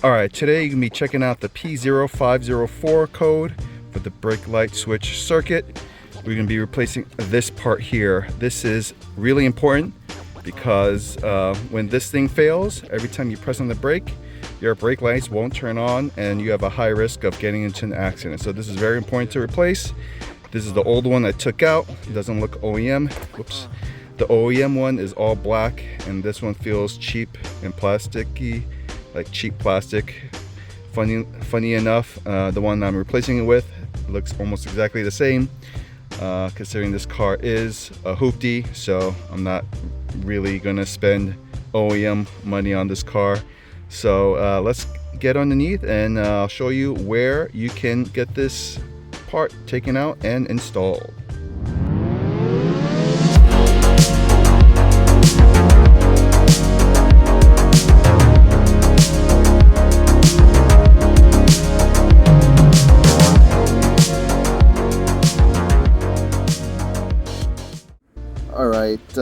Alright, today you're going to be checking out the P0504 code for the brake light switch circuit. We're going to be replacing this part here. This is really important because when this thing fails, every time you press on the brake, your brake lights won't turn on and you have a high risk of getting into an accident. So this is very important to replace. This is the old one I took out. It doesn't look OEM. Whoops. The OEM one is all black and this one feels cheap and plasticky, like cheap plastic. Funny enough, the one I'm replacing it with looks almost exactly the same, considering this car is a hoopty, so I'm not really gonna spend OEM money on this car. So let's get underneath and I'll show you where you can get this part taken out and installed. Alright,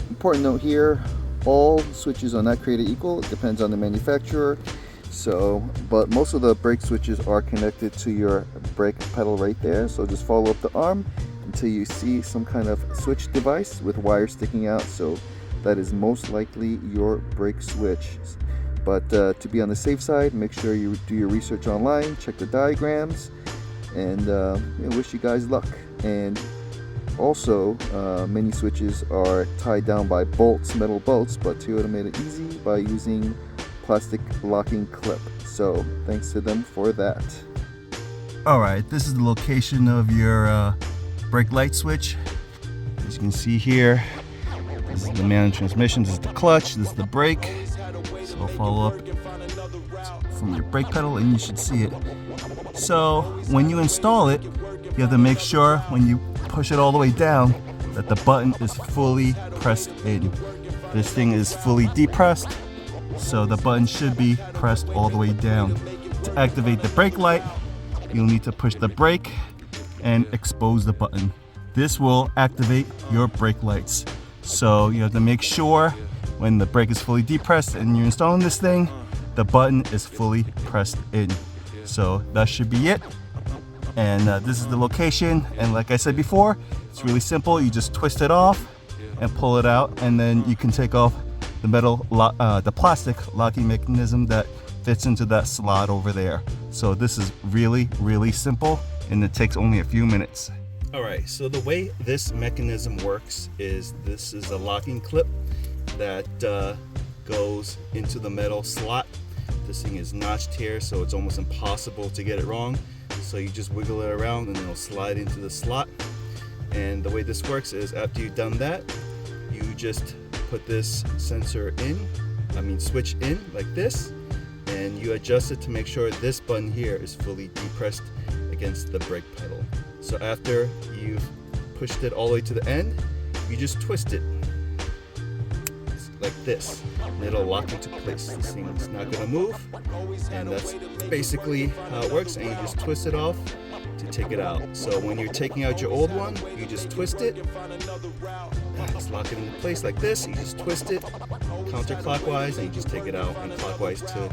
important note here, all switches are not created equal. It depends on the manufacturer. But most of the brake switches are connected to your brake pedal right there. So just follow up the arm until you see some kind of switch device with wires sticking out. So that is most likely your brake switch. But to be on the safe side, make sure you do your research online, check the diagrams, and wish you guys luck. And also, many switches are tied down by bolts, metal bolts, but Toyota made it easy by using plastic locking clip. So thanks to them for that. Alright, this is the location of your brake light switch. As you can see here, this is the manual transmission, this is the clutch, this is the brake. So I'll follow up from your brake pedal and you should see it. So when you install it, you have to make sure when you push it all the way down that the button is fully pressed in. This thing is fully depressed, so the button should be pressed all the way down. To activate the brake light, you'll need to push the brake and expose the button. This will activate your brake lights. So you have to make sure when the brake is fully depressed and you're installing this thing, the button is fully pressed in. So that should be it. And this is the location, and like I said before, it's really simple. You just twist it off and pull it out, and then you can take off the metal, the plastic locking mechanism that fits into that slot over there. So this is really, really simple, and it takes only a few minutes. All right, so the way this mechanism works is this is a locking clip that goes into the metal slot. This thing is notched here, so it's almost impossible to get it wrong. So you just wiggle it around and it'll slide into the slot. And the way this works is after you've done that, you just put this sensor in, switch in like this, and you adjust it to make sure this button here is fully depressed against the brake pedal. So after you've pushed it all the way to the end, you just twist it like this, and it'll lock into place. This thing is not going to move, and that's basically how it works. And you just twist it off to take it out. So when you're taking out your old one, you just twist it, just lock it into place like this. You just twist it counterclockwise, and you just take it out and clockwise to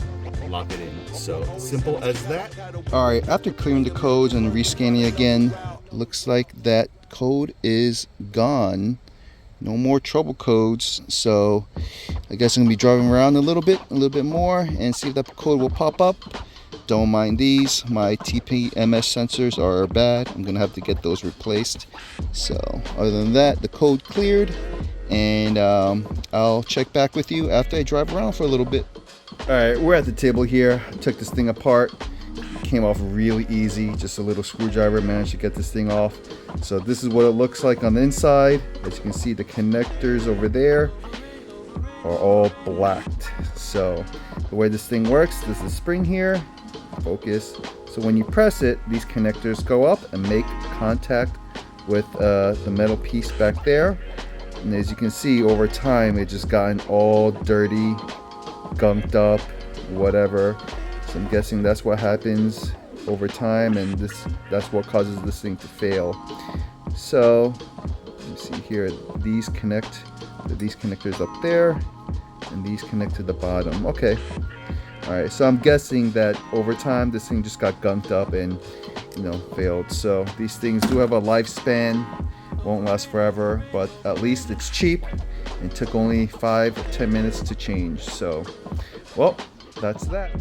lock it in. So simple as that. All right, after clearing the codes and rescanning again, looks like that code is gone. No more trouble codes, so I guess I'm gonna be driving around a little bit more and see if that code will pop up. Don't mind these, my TPMS sensors are bad. I'm gonna have to get those replaced. So other than that, the code cleared, and I'll check back with you after I drive around for a little bit. All right, we're at the table here. I took this thing apart. Came off really easy, just a little screwdriver managed to get this thing off. So this is what it looks like on the inside. As you can see, the connectors over there are all blacked. So the way this thing works, there's a spring here, focus. So when you press it, these connectors go up and make contact with the metal piece back there. And as you can see, over time, it just gotten all dirty, gunked up, whatever. So I'm guessing that's what happens over time, and that's what causes this thing to fail. So you see here, these connect, these connectors up there, and these connect to the bottom. Okay, All right, so I'm guessing that over time this thing just got gunked up and, you know, failed. So these things do have a lifespan, won't last forever, but at least it's cheap and took only 5-10 minutes to change. So, well, that's that.